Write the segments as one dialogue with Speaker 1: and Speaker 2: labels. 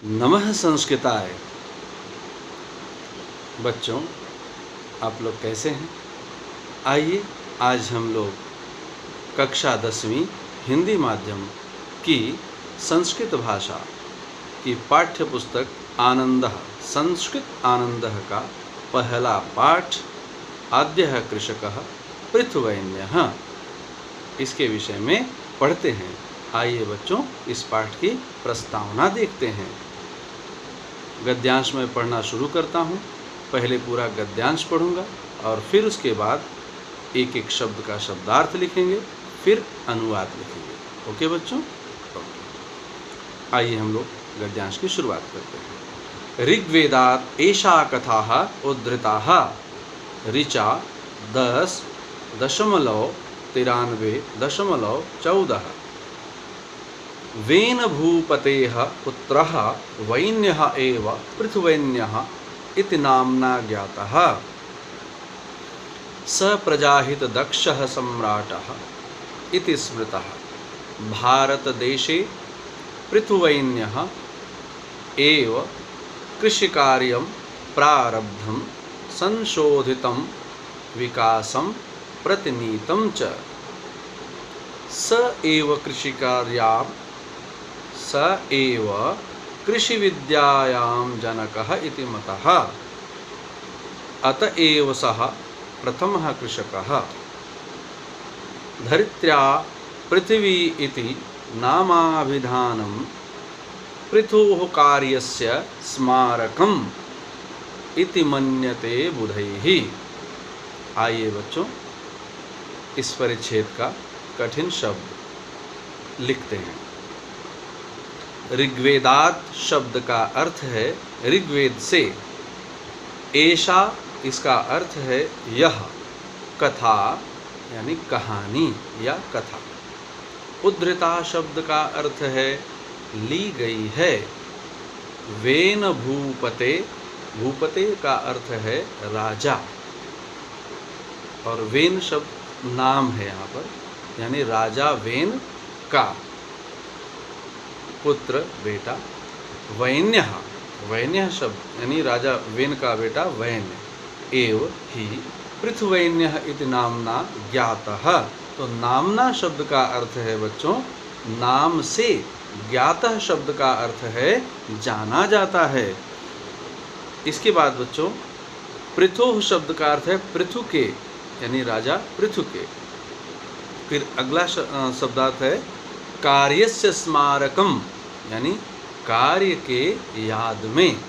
Speaker 1: नमः संस्कृताय। बच्चों, आप लोग कैसे हैं? आइए आज हम लोग कक्षा 10वीं हिंदी माध्यम की संस्कृत भाषा की पाठ्य पुस्तक आनंदः संस्कृत आनंदः का पहला पाठ आद्यः कृषकः पृथुवैन्यः इसके विषय में पढ़ते हैं। आइए बच्चों, इस पाठ की प्रस्तावना देखते हैं। गद्यांश में पढ़ना शुरू करता हूँ। पहले पूरा गद्यांश पढ़ूंगा और फिर उसके बाद एक एक शब्द का शब्दार्थ लिखेंगे, फिर अनुवाद लिखेंगे। ओके बच्चों? ओके। आइए हम लोग गद्यांश की शुरुआत करते हैं। ऋग्वेदात् एषा कथाः उद्धृताः ऋचा 10.93.14 वेन भूपतेः पुत्रः वैन्यः एव पृथुवैन्यः इति नाम्ना ज्ञातः। स प्रजाहितदक्षः सम्राटः इति स्मृतः। भारतदेशे पृथुवैन्यः एव कृषिकार्यं प्रारब्धं संशोधितं विकासं प्रतिनीतं च। स एव कृषिविद्यायां जनकः इति मतः। अत एव सः प्रथमः कृषकः। धरित्र्या पृथिवी इति नामाभिधानं पृथोः कार्यस्य स्मारकम् इति मन्यते बुधैः। आइए बच्चों, इस परिच्छेद का कठिन शब्द लिखते हैं। ऋग्वेदात् शब्द का अर्थ है ऋग्वेद से। ऐशा इसका अर्थ है यह, कथा यानी कहानी या कथा। उद्धृता शब्द का अर्थ है ली गई है। वेन भूपते, भूपते का अर्थ है राजा, और वेन शब्द नाम है यहाँ पर, यानी राजा वेन का पुत्र बेटा। वैन्यः, वैन्यः शब्द यानी राजा वेन का बेटा वैन्य। एव ही पृथुवैन्यः इति नाम्ना ज्ञातः। तो नाम्ना शब्द का अर्थ है बच्चों नाम से, ज्ञातः शब्द का अर्थ है जाना जाता है। इसके बाद बच्चों पृथुः शब्द का अर्थ है पृथु के, यानी राजा पृथु के। फिर अगला शब्दार्थ है कार्यस्य स्मारकम, यानी कार्य के याद में।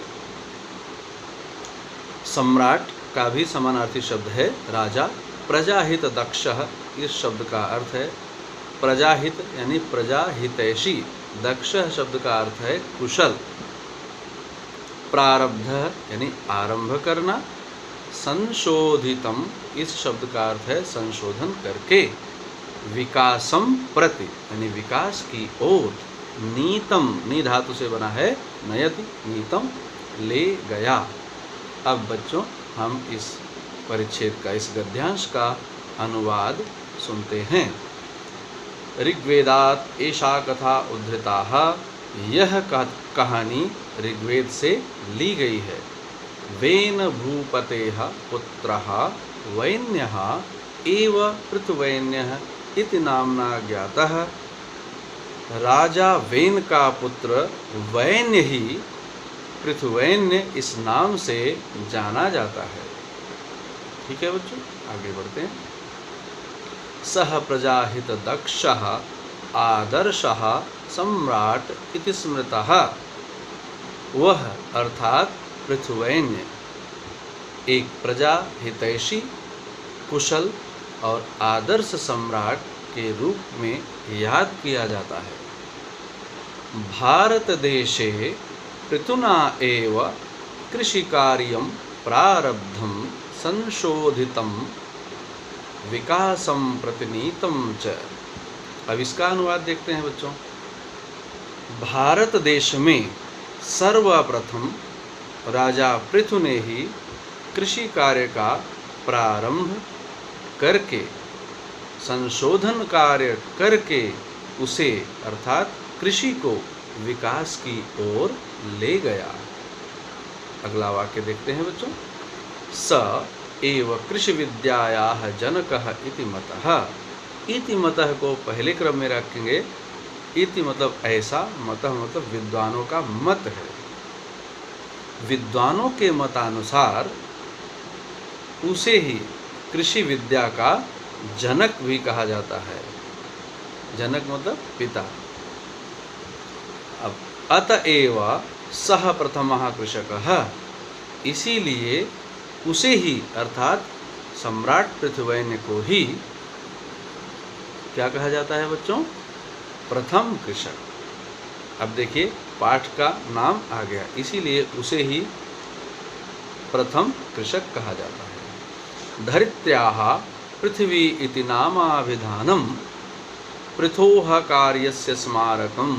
Speaker 1: सम्राट का भी समानार्थी शब्द है राजा। प्रजाहित दक्षः, इस शब्द का अर्थ है प्रजाहित यानी प्रजाहितैषी। दक्षः शब्द का अर्थ है कुशल। प्रारब्ध यानी आरंभ करना। संशोधितम, इस शब्द का अर्थ है संशोधन करके। विकासम प्रति यानी विकास की ओर। नीतम, नी धातु से बना है नयति, नीतम ले गया। अब बच्चों हम इस परिच्छेद का, इस गद्यांश का अनुवाद सुनते हैं। ऋग्वेदात् एषा कथा उद्धृताः, यह कहानी ऋग्वेद से ली गई है। वेन भूपतेः पुत्रः वैन्यः एव पृथुवैन्यः इति नाम्ना ज्ञातः। राजा वेन का पुत्र वैन्य ही पृथुवैन्य इस नाम से जाना जाता है। ठीक है बच्चों, आगे बढ़ते हैं। सह प्रजाहित दक्षः आदर्शः सम्राट इति स्मृतः। वह अर्थात पृथुवैन्य एक प्रजाहितैषी, कुशल और आदर्श सम्राट के रूप में याद किया जाता है। भारत देशे पृथुना एव कृषिकार्यं प्रारब्धं संशोधितं विकासं प्रतिनीतं च। अब इसका अनुवाद देखते हैं बच्चों। भारत देश में सर्वप्रथम राजा पृथु ने ही कृषि कार्य का प्रारंभ करके, संशोधन कार्य करके उसे अर्थात कृषि को विकास की ओर ले गया। अगला वाक्य देखते हैं बच्चों। स एव कृषि विद्यायाः जनकः इति मतः। इति मतः को पहले क्रम में रखेंगे। इति मतलब ऐसा, मतः मतलब विद्वानों का मत है। विद्वानों के मतानुसार उसे ही कृषि विद्या का जनक भी कहा जाता है। जनक मतलब पिता। अब अतएव सह प्रथमः कृषकः, इसीलिए उसे ही अर्थात सम्राट पृथ्वीन्य को ही क्या कहा जाता है बच्चों? प्रथम कृषक। अब देखिए पाठ का नाम आ गया, इसीलिए उसे ही प्रथम कृषक कहा जाता है। धरित्र्याः पृथ्वी इति नामाभिधानं पृथोः कार्यस्य स्मारकम्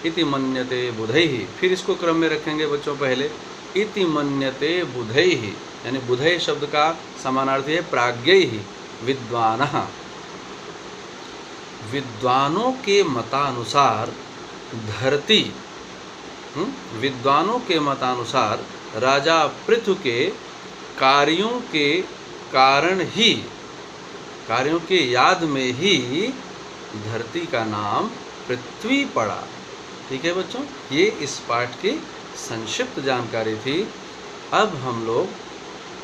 Speaker 1: इति मन्यते बुधैः। फिर इसको क्रम में रखेंगे बच्चों। पहले इति मन्यते बुधैः, यानी बुधैः शब्द का समानार्थी है प्राज्ञैः, विद्वानः। विद्वानों के मतानुसार धरती, विद्वानों के मतानुसार राजा पृथु के कार्यों के कारण ही, कार्यों के याद में ही धरती का नाम पृथ्वी पड़ा। ठीक है बच्चों, ये इस पाठ की संक्षिप्त जानकारी थी। अब हम लोग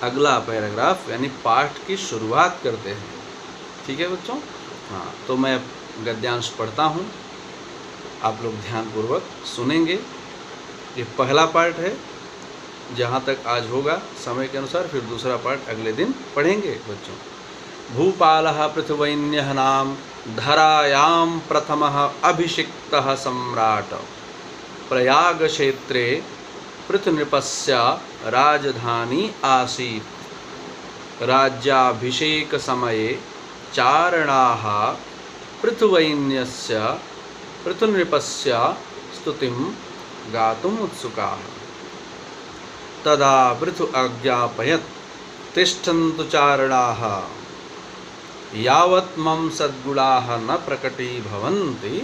Speaker 1: अगला पैराग्राफ यानी पाठ की शुरुआत करते हैं। ठीक है बच्चों। हाँ, तो मैं गद्यांश पढ़ता हूँ, आप लोग ध्यानपूर्वक सुनेंगे। ये पहला पार्ट है, जहाँ तक आज होगा समय के अनुसार, फिर दूसरा पार्ट अगले दिन पढ़ेंगे बच्चों। भूपालः पृथ्वैन्यः नाम धरायां प्रथमः अभिषिक्तः सम्राट प्रयाग क्षेत्रे पृथ्वीनृपस्य राजधानी आसीत्। राज्याभिषेक समये चारणाः पृथ्वैन्यस्य पृथ्वीनृपस्य स्तुतिं गातुम् उत्सुकाः। तदा पृथु अज्ञापयत्, तिष्ठन्तु चारणाः, यावत् मम सद्गुणाः न प्रकटीभवन्ति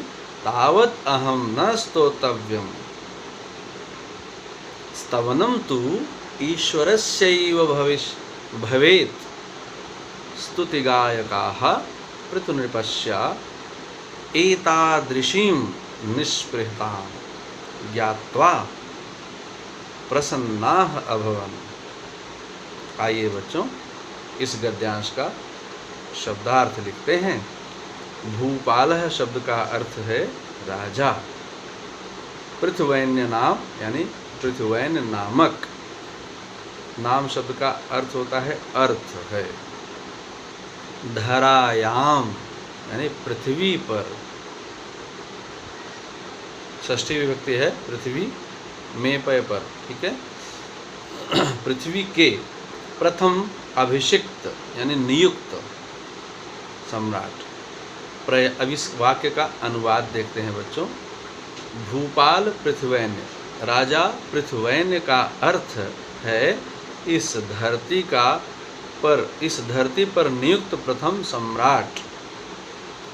Speaker 1: तावत् अहं न स्तोतव्यम्। स्तवनं तु ईश्वरस्यैव भवेत्। स्तुतिगायकाः पृथुनृपस्य एतादृशीं निष्पृहतां ज्ञात्वा प्रसन्नाः अभवन्। आइए बच्चों, इस गद्यांश का शब्दार्थ लिखते हैं। भूपालः शब्द का अर्थ है राजा। पृथ्वैन्य नाम यानी पृथ्वैन्य नामक। नाम शब्द का अर्थ होता है अर्थ है। धरायाम यानी पृथ्वी पर। षष्ठी विभक्ति है पृथ्वी में पय पर। ठीक है। पृथ्वी के प्रथम अभिषिक्त यानी नियुक्त सम्राट। अब इस वाक्य का अनुवाद देखते हैं बच्चों। भूपाल पृथ्वैन्य, राजा पृथ्वैन्य का अर्थ है इस धरती पर नियुक्त प्रथम सम्राट।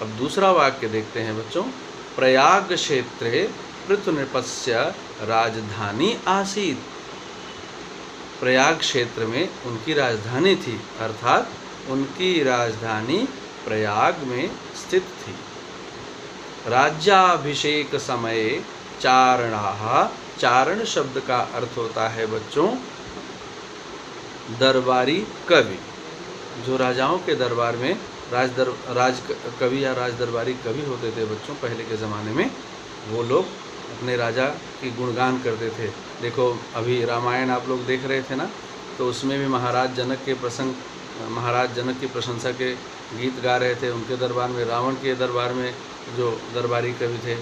Speaker 1: अब दूसरा वाक्य देखते हैं बच्चों। प्रयाग क्षेत्रे पृथुनृपस्य राजधानी आसीत्। प्रयाग क्षेत्र में उनकी राजधानी थी, अर्थात उनकी राजधानी प्रयाग में स्थित थी। राज्याभिषेक समये चारणाः, चारण शब्द का अर्थ होता है बच्चों दरबारी कवि। जो राजाओं के दरबार में राज कवि या राज दरबारी कवि होते थे बच्चों पहले के ज़माने में, वो लोग अपने राजा की गुणगान करते थे। देखो अभी रामायण आप लोग देख रहे थे ना, तो उसमें भी महाराज जनक की प्रशंसा के गीत गा रहे थे। उनके दरबार में, रावण के दरबार में जो दरबारी कवि थे,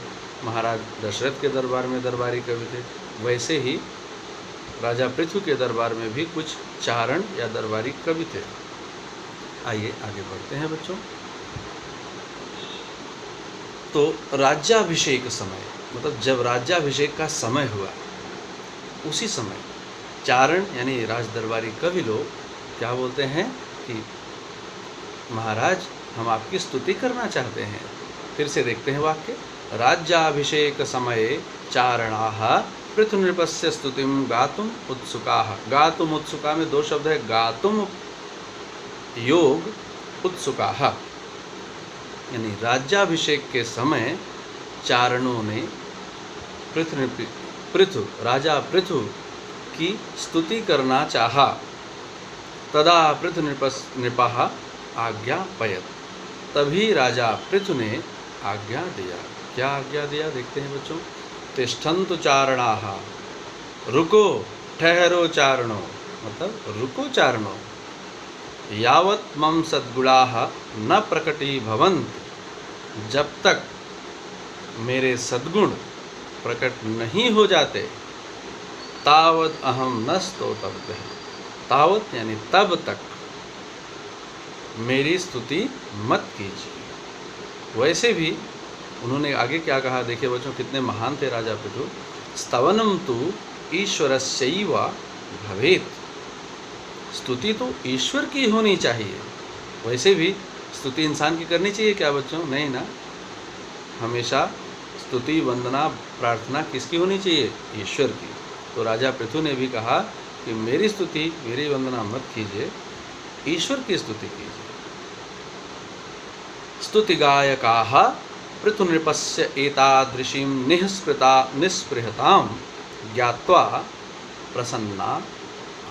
Speaker 1: महाराज दशरथ के दरबार में दरबारी कवि थे, वैसे ही राजा पृथु के दरबार में भी कुछ चारण या दरबारी कवि थे। आइए आगे बढ़ते हैं बच्चों। तो राज्याभिषेक समय मतलब जब राज्याभिषेक का समय हुआ, उसी समय चारण यानी राज दरबारी कवि लोग क्या बोलते हैं कि महाराज हम आपकी स्तुति करना चाहते हैं। फिर से देखते हैं वाक्य। राज्याभिषेक समये चारणाः पृथुनृपस्य स्तुतिम गातुम उत्सुकाः। गातुम उत्सुका में दो शब्द है, गातुम योग उत्सुकाः, यानी राज्याभिषेक के समय चारणों ने पृथु राजा पृथु की स्तुति करना चाहा। तदा पृथुनृपः आज्ञापयत्, तभी राजा पृथु ने आज्ञा दिया। क्या आज्ञा दिया देखते हैं बच्चों। तिष्ठन्तु चारणाः, रुको, ठहरो चारणों, मतलब रुको चारणों। यावत् मम सद्गुणाः न प्रकटीभवन्ति, जब तक मेरे सद्गुण प्रकट नहीं हो जाते, तावत् अहम न स्तोतव्यः, तावत् यानी तब तक मेरी स्तुति मत कीजिए। वैसे भी उन्होंने आगे क्या कहा देखिए बच्चों, कितने महान थे राजा पृथु। स्तवनम तु ईश्वरस्यैव भवेत्, स्तुति तो ईश्वर की होनी चाहिए। वैसे भी स्तुति इंसान की करनी चाहिए क्या बच्चों? नहीं ना। हमेशा स्तुति वंदना प्रार्थना किसकी होनी चाहिए? ईश्वर की। तो राजा पृथु ने भी कहा कि मेरी स्तुति मेरी वंदना मत कीजिए, ईश्वर की स्तुति कीजिए। स्तुति गायकाः पृथुनृपस्य एतादृशीं निःस्पृहतां ज्ञात्वा प्रसन्ना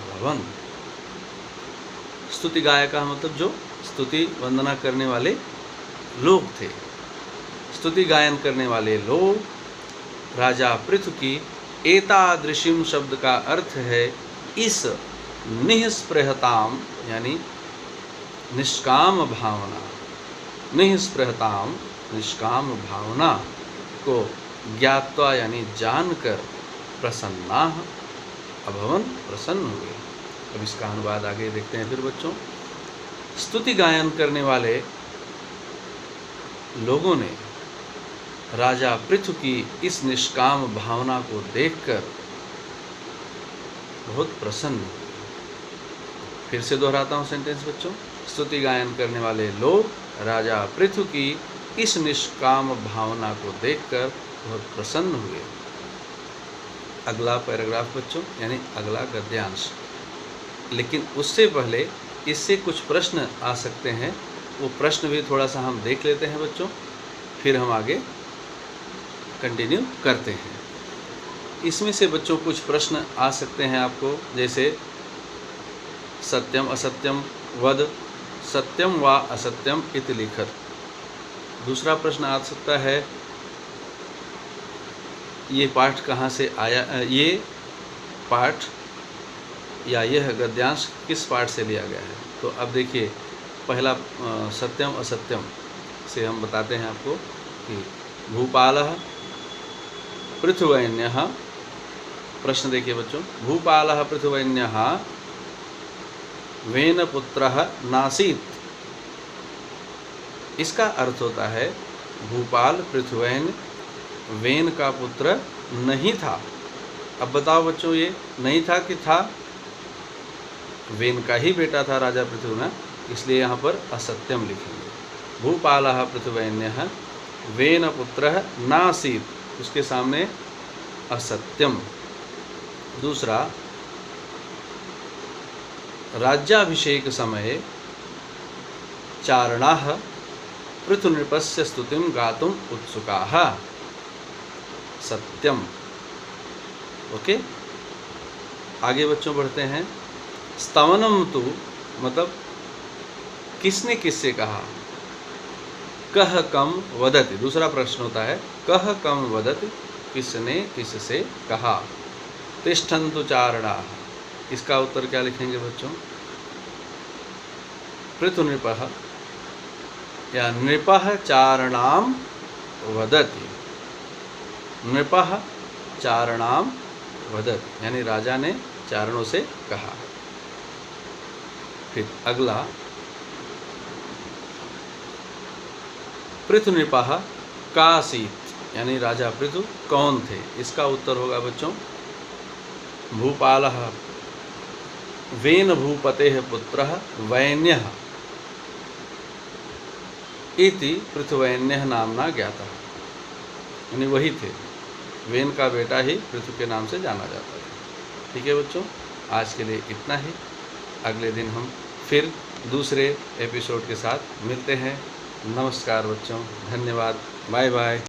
Speaker 1: अभवन्। स्तुति गायका मतलब जो स्तुति वंदना करने वाले लोग थे, स्तुति गायन करने वाले लोग राजा पृथु की एतादृशीम शब्द का अर्थ है इस निःस्पृहताम, यानी निष्काम भावना, निःस्पृहताम निष्काम भावना को ज्ञात्वा यानी जानकर प्रसन्ना अभवन, प्रसन्न हुए। अब इसका अनुवाद आगे देखते हैं फिर बच्चों। स्तुति गायन करने वाले लोगों ने राजा पृथु की इस निष्काम भावना को देखकर बहुत प्रसन्न हुए। फिर से दोहराता हूँ सेंटेंस बच्चों। स्तुति गायन करने वाले लोग राजा पृथु की इस निष्काम भावना को देखकर बहुत प्रसन्न हुए। अगला पैराग्राफ बच्चों, यानी अगला गद्यांश। लेकिन उससे पहले इससे कुछ प्रश्न आ सकते हैं, वो प्रश्न भी थोड़ा सा हम देख लेते हैं बच्चों, फिर हम आगे कंटिन्यू करते हैं। इसमें से बच्चों कुछ प्रश्न आ सकते हैं आपको, जैसे सत्यम असत्यम वद, सत्यम वा असत्यम इति लिखत। दूसरा प्रश्न आ सकता है ये पाठ कहाँ से आया, ये पाठ या यह गद्यांश किस पाठ से लिया गया है। तो अब देखिए पहला सत्यम असत्यम से हम बताते हैं आपको कि भूपालः पृथुवैन्यः, प्रश्न देखिए बच्चों, भूपालः पृथुवैन्यः वेनपुत्रः नासीत्। इसका अर्थ होता है भूपाल पृथुवैन वेन का पुत्र नहीं था। अब बताओ बच्चों, ये नहीं था कि था? वेन का ही बेटा था राजा पृथु ना, इसलिए यहाँ पर असत्यम लिखेंगे। भूपालः पृथुवैन्यः वेन पुत्रः नासीत्, उसके सामने असत्यम। दूसरा, राज्याभिषेक समय चारणाः पृथुनृपस्य स्तुतिं गातुम उत्सुकाः, सत्यम। ओके, आगे बच्चों बढ़ते हैं। स्तवनम तु मतलब किसने किससे कहा? कह कम वदति। दूसरा प्रश्न होता है कह कम वदति, किसने किससे कहा? तिष्ठन्तु चारणाः, इसका उत्तर क्या लिखेंगे बच्चों? पृथुनृपः या नृपः चारणाम वदति, नृपः चारणाम वदति, यानी राजा ने चारणों से कहा। फिर अगला, पृथुनृपः कासीत्, यानी राजा पृथु कौन थे? इसका उत्तर होगा बच्चों भूपालः वेन भूपतेः पुत्रः वैन्यः इति पृथुवैन्यः नामना ज्ञातः, यानी वही थे। वेन का बेटा ही पृथु के नाम से जाना जाता था। ठीक है बच्चों, आज के लिए इतना ही। अगले दिन हम फिर दूसरे एपिसोड के साथ मिलते हैं। नमस्कार बच्चों, धन्यवाद, बाय बाय।